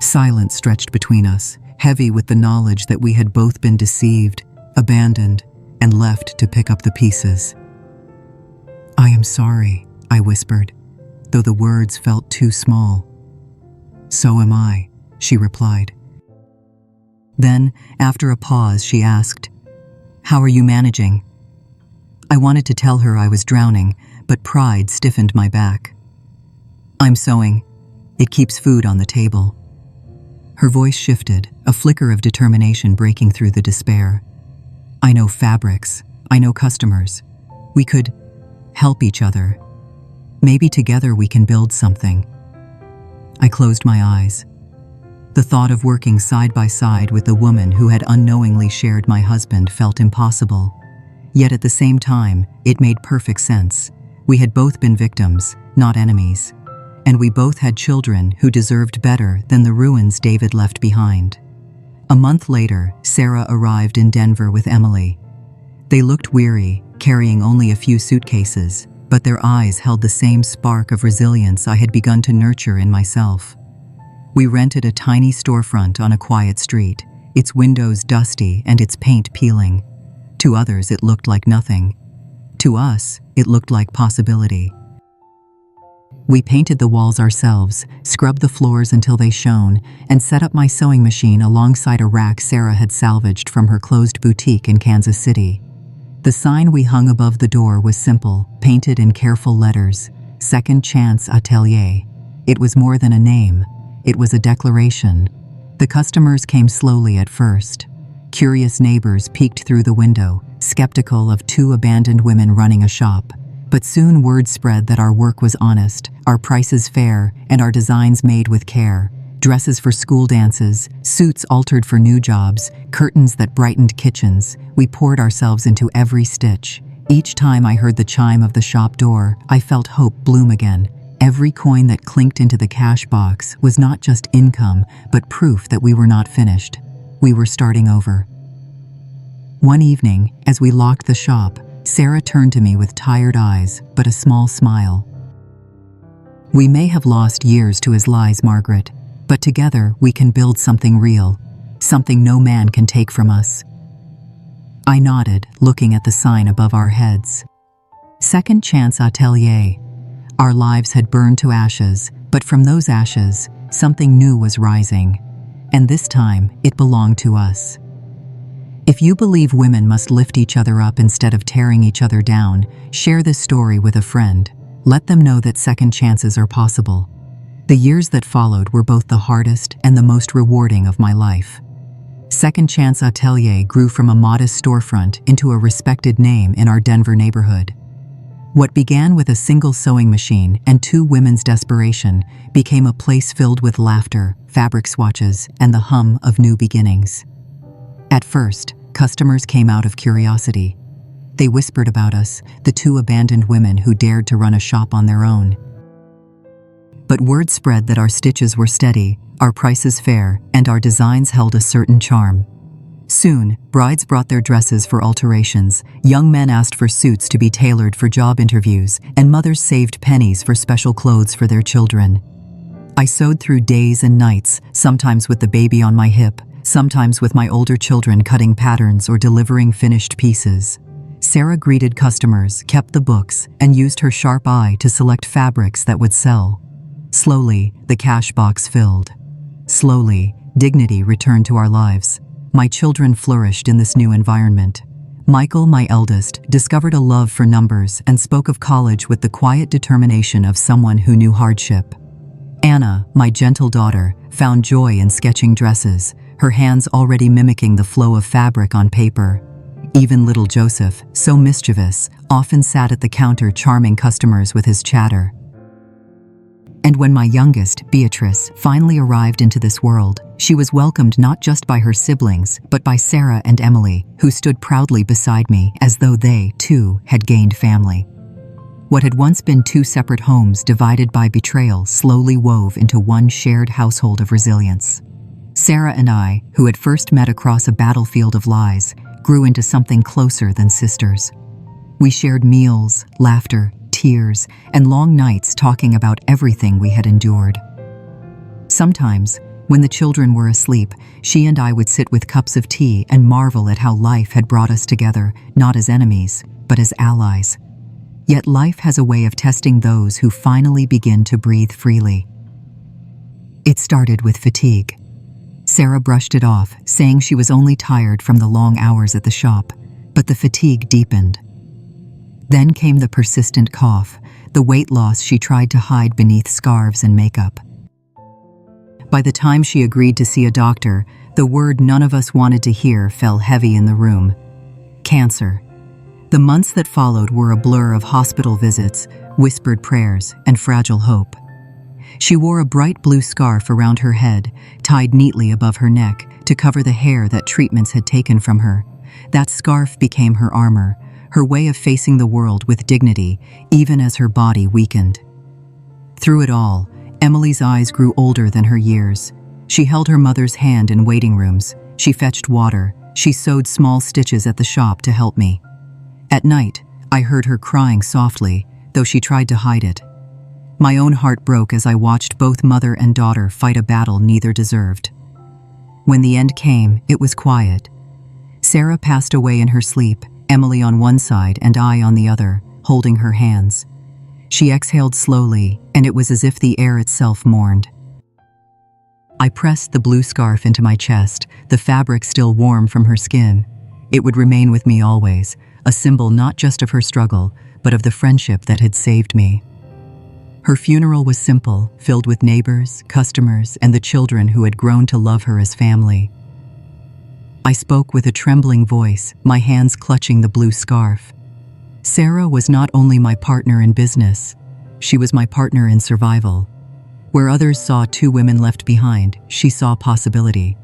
Silence stretched between us, heavy with the knowledge that we had both been deceived, abandoned, and left to pick up the pieces. "I am sorry," I whispered, though the words felt too small. "So am I," she replied. Then, after a pause, she asked, "How are you managing?" I wanted to tell her I was drowning, but pride stiffened my back. "I'm sewing. It keeps food on the table." Her voice shifted, a flicker of determination breaking through the despair. "I know fabrics. I know customers. We could help each other. Maybe together we can build something." I closed my eyes. The thought of working side by side with the woman who had unknowingly shared my husband felt impossible. Yet at the same time, it made perfect sense. We had both been victims, not enemies. And we both had children who deserved better than the ruins David left behind. A month later, Sarah arrived in Denver with Emily. They looked weary, carrying only a few suitcases, but their eyes held the same spark of resilience I had begun to nurture in myself. We rented a tiny storefront on a quiet street, its windows dusty and its paint peeling. To others, it looked like nothing. To us, it looked like possibility. We painted the walls ourselves, scrubbed the floors until they shone, and set up my sewing machine alongside a rack Sarah had salvaged from her closed boutique in Kansas City. The sign we hung above the door was simple, painted in careful letters, Second Chance Atelier. It was more than a name. It was a declaration. The customers came slowly at first. Curious neighbors peeked through the window, skeptical of 2 abandoned women running a shop. But soon word spread that our work was honest, our prices fair, and our designs made with care. Dresses for school dances, suits altered for new jobs, curtains that brightened kitchens. We poured ourselves into every stitch. Each time I heard the chime of the shop door, I felt hope bloom again. Every coin that clinked into the cash box was not just income, but proof that we were not finished. We were starting over. One evening, as we locked the shop, Sarah turned to me with tired eyes, but a small smile. "We may have lost years to his lies, Margaret, but together we can build something real, something no man can take from us." I nodded, looking at the sign above our heads. Second Chance Atelier. Our lives had burned to ashes, but from those ashes, something new was rising. And this time, it belonged to us. If you believe women must lift each other up instead of tearing each other down, share this story with a friend. Let them know that second chances are possible. The years that followed were both the hardest and the most rewarding of my life. Second Chance Atelier grew from a modest storefront into a respected name in our Denver neighborhood. What began with a single sewing machine and two women's desperation became a place filled with laughter, fabric swatches, and the hum of new beginnings. At first, customers came out of curiosity. They whispered about us, the two abandoned women who dared to run a shop on their own. But word spread that our stitches were steady, our prices fair, and our designs held a certain charm. Soon, brides brought their dresses for alterations, young men asked for suits to be tailored for job interviews, and mothers saved pennies for special clothes for their children. I sewed through days and nights, sometimes with the baby on my hip, sometimes with my older children cutting patterns or delivering finished pieces. Sarah greeted customers, kept the books, and used her sharp eye to select fabrics that would sell. Slowly, the cash box filled. Slowly, dignity returned to our lives. My children flourished in this new environment. Michael, my eldest, discovered a love for numbers and spoke of college with the quiet determination of someone who knew hardship. Anna, my gentle daughter, found joy in sketching dresses, her hands already mimicking the flow of fabric on paper. Even little Joseph, so mischievous, often sat at the counter charming customers with his chatter. And when my youngest, Beatrice, finally arrived into this world, she was welcomed not just by her siblings, but by Sarah and Emily, who stood proudly beside me as though they, too, had gained family. What had once been two separate homes divided by betrayal slowly wove into one shared household of resilience. Sarah and I, who had first met across a battlefield of lies, grew into something closer than sisters. We shared meals, laughter, tears, and long nights talking about everything we had endured. Sometimes, when the children were asleep, she and I would sit with cups of tea and marvel at how life had brought us together, not as enemies, but as allies. Yet life has a way of testing those who finally begin to breathe freely. It started with fatigue. Sarah brushed it off, saying she was only tired from the long hours at the shop, but the fatigue deepened. Then came the persistent cough, the weight loss she tried to hide beneath scarves and makeup. By the time she agreed to see a doctor, the word none of us wanted to hear fell heavy in the room: cancer. The months that followed were a blur of hospital visits, whispered prayers, and fragile hope. She wore a bright blue scarf around her head, tied neatly above her neck to cover the hair that treatments had taken from her. That scarf became her armor, her way of facing the world with dignity, even as her body weakened. Through it all, Emily's eyes grew older than her years. She held her mother's hand in waiting rooms. She fetched water. She sewed small stitches at the shop to help me. At night, I heard her crying softly, though she tried to hide it. My own heart broke as I watched both mother and daughter fight a battle neither deserved. When the end came, it was quiet. Sarah passed away in her sleep, Emily on one side and I on the other, holding her hands. She exhaled slowly, and it was as if the air itself mourned. I pressed the blue scarf into my chest, the fabric still warm from her skin. It would remain with me always, a symbol not just of her struggle, but of the friendship that had saved me. Her funeral was simple, filled with neighbors, customers, and the children who had grown to love her as family. I spoke with a trembling voice, my hands clutching the blue scarf. Sarah was not only my partner in business, she was my partner in survival. Where others saw two women left behind, she saw possibility.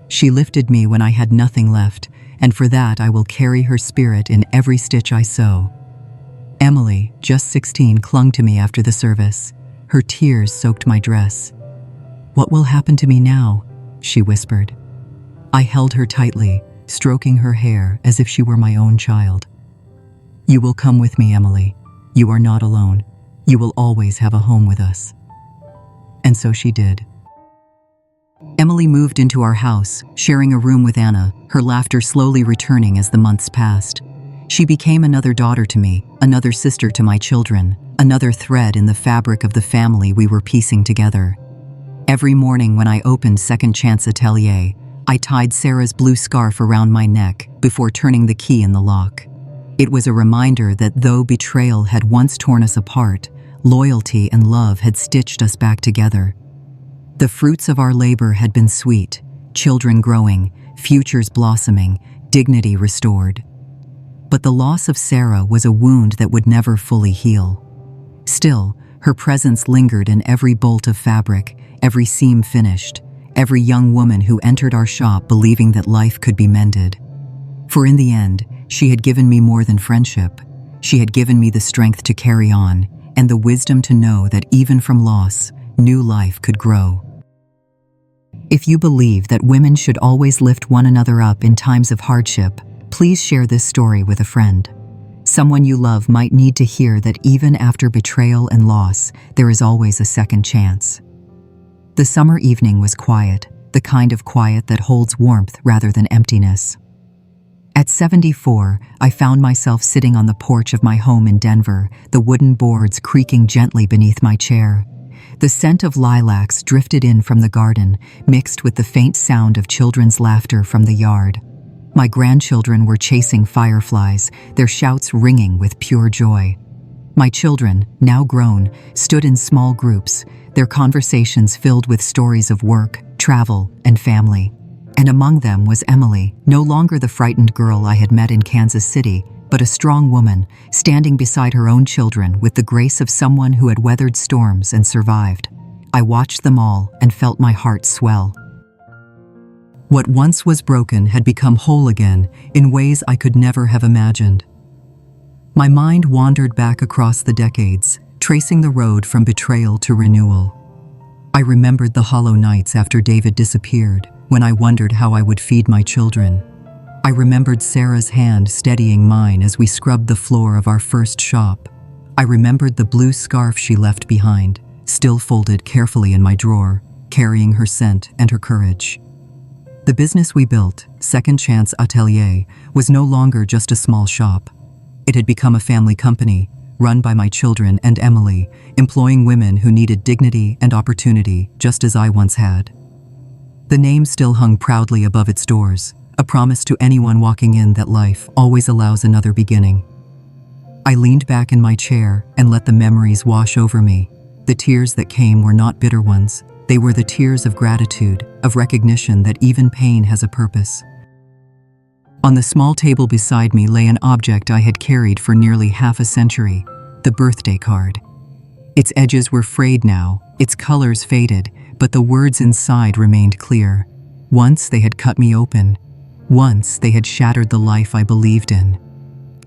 She lifted me when I had nothing left, and for that I will carry her spirit in every stitch I sew. Emily, just 16, clung to me after the service. Her tears soaked my dress. "What will happen to me now?" she whispered. I held her tightly, stroking her hair as if she were my own child. "You will come with me, Emily. You are not alone. You will always have a home with us." And so she did. Emily moved into our house, sharing a room with Anna, her laughter slowly returning as the months passed. She became another daughter to me, another sister to my children, another thread in the fabric of the family we were piecing together. Every morning when I opened Second Chance Atelier, I tied Sarah's blue scarf around my neck before turning the key in the lock. It was a reminder that though betrayal had once torn us apart, loyalty and love had stitched us back together. The fruits of our labor had been sweet, children growing, futures blossoming, dignity restored. But the loss of Sarah was a wound that would never fully heal. Still, her presence lingered in every bolt of fabric, every seam finished, every young woman who entered our shop believing that life could be mended. For in the end, she had given me more than friendship. She had given me the strength to carry on, and the wisdom to know that even from loss, new life could grow. If you believe that women should always lift one another up in times of hardship, please share this story with a friend. Someone you love might need to hear that even after betrayal and loss, there is always a second chance. The summer evening was quiet, the kind of quiet that holds warmth rather than emptiness. At 74, I found myself sitting on the porch of my home in Denver, the wooden boards creaking gently beneath my chair. The scent of lilacs drifted in from the garden, mixed with the faint sound of children's laughter from the yard. My grandchildren were chasing fireflies, their shouts ringing with pure joy. My children, now grown, stood in small groups, their conversations filled with stories of work, travel, and family. And among them was Emily, no longer the frightened girl I had met in Kansas City, but a strong woman, standing beside her own children with the grace of someone who had weathered storms and survived. I watched them all and felt my heart swell. What once was broken had become whole again in ways I could never have imagined. My mind wandered back across the decades, tracing the road from betrayal to renewal. I remembered the hollow nights after David disappeared, when I wondered how I would feed my children. I remembered Sarah's hand steadying mine as we scrubbed the floor of our first shop. I remembered the blue scarf she left behind, still folded carefully in my drawer, carrying her scent and her courage. The business we built, Second Chance Atelier, was no longer just a small shop. It had become a family company, run by my children and Emily, employing women who needed dignity and opportunity, just as I once had. The name still hung proudly above its doors, a promise to anyone walking in that life always allows another beginning. I leaned back in my chair and let the memories wash over me. The tears that came were not bitter ones. They were the tears of gratitude, of recognition that even pain has a purpose. On the small table beside me lay an object I had carried for nearly half a century, the birthday card. Its edges were frayed now, its colors faded, but the words inside remained clear. Once they had cut me open. Once they had shattered the life I believed in.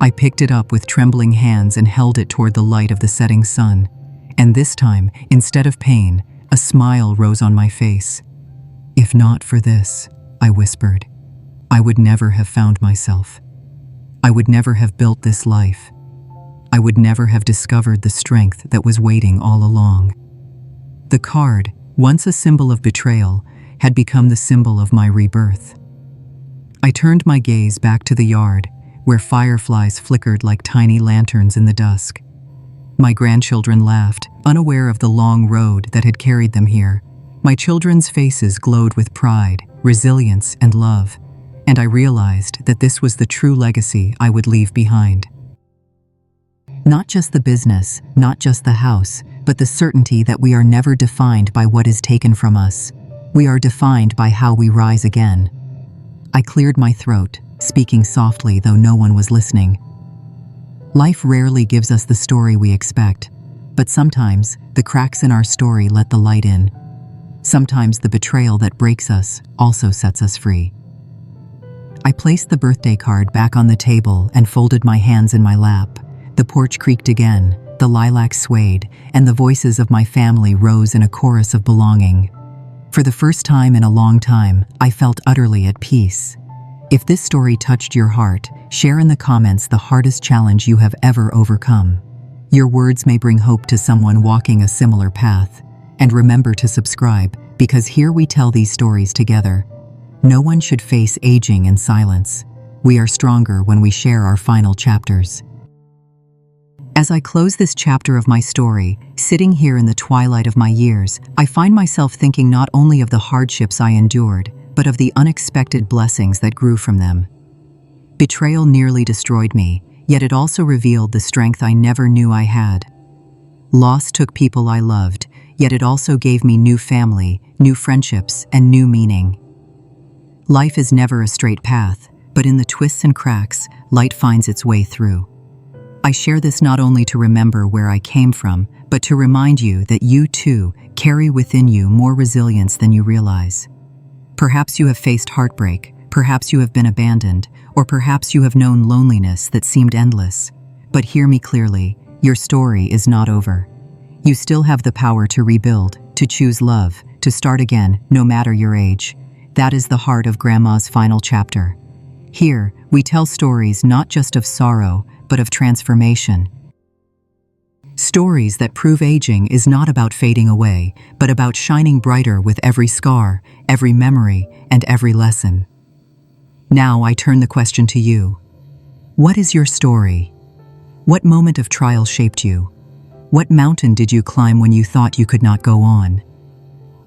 I picked it up with trembling hands and held it toward the light of the setting sun. And this time, instead of pain, a smile rose on my face. "If not for this," I whispered, "I would never have found myself. I would never have built this life. I would never have discovered the strength that was waiting all along." The card, once a symbol of betrayal, had become the symbol of my rebirth. I turned my gaze back to the yard, where fireflies flickered like tiny lanterns in the dusk. My grandchildren laughed, unaware of the long road that had carried them here. My children's faces glowed with pride, resilience, and love, and I realized that this was the true legacy I would leave behind. Not just the business, not just the house, but the certainty that we are never defined by what is taken from us. We are defined by how we rise again. I cleared my throat, speaking softly though no one was listening. Life rarely gives us the story we expect, but sometimes the cracks in our story let the light in. Sometimes the betrayal that breaks us also sets us free. I placed the birthday card back on the table and folded my hands in my lap. The porch creaked again, the lilacs swayed, and the voices of my family rose in a chorus of belonging. For the first time in a long time, I felt utterly at peace. If this story touched your heart, share in the comments the hardest challenge you have ever overcome. Your words may bring hope to someone walking a similar path. And remember to subscribe, because here we tell these stories together. No one should face aging in silence. We are stronger when we share our final chapters. As I close this chapter of my story, sitting here in the twilight of my years, I find myself thinking not only of the hardships I endured, but of the unexpected blessings that grew from them. Betrayal nearly destroyed me, yet it also revealed the strength I never knew I had. Loss took people I loved, yet it also gave me new family, new friendships, and new meaning. Life is never a straight path, But in the twists and cracks, light finds its way through. I share this not only to remember where I came from, but to remind you that you too carry within you more resilience than you realize. Perhaps you have faced heartbreak, perhaps you have been abandoned, or perhaps you have known loneliness that seemed endless. But hear me clearly, your story is not over. You still have the power to rebuild, to choose love, to start again, no matter your age. That is the heart of Grandma's final chapter. Here, we tell stories not just of sorrow, but of transformation. Stories that prove aging is not about fading away, but about shining brighter with every scar, every memory, and every lesson. Now I turn the question to you. What is your story? What moment of trial shaped you? What mountain did you climb when you thought you could not go on?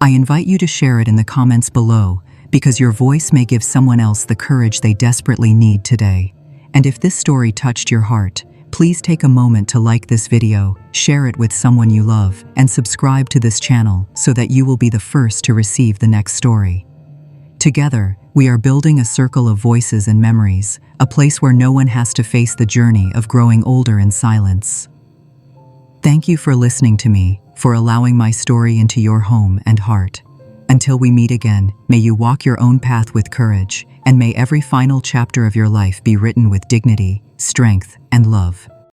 I invite you to share it in the comments below, because your voice may give someone else the courage they desperately need today. And if this story touched your heart, please take a moment to like this video, share it with someone you love, and subscribe to this channel so that you will be the first to receive the next story. Together, we are building a circle of voices and memories, a place where no one has to face the journey of growing older in silence. Thank you for listening to me, for allowing my story into your home and heart. Until we meet again, may you walk your own path with courage, and may every final chapter of your life be written with dignity, strength, and love.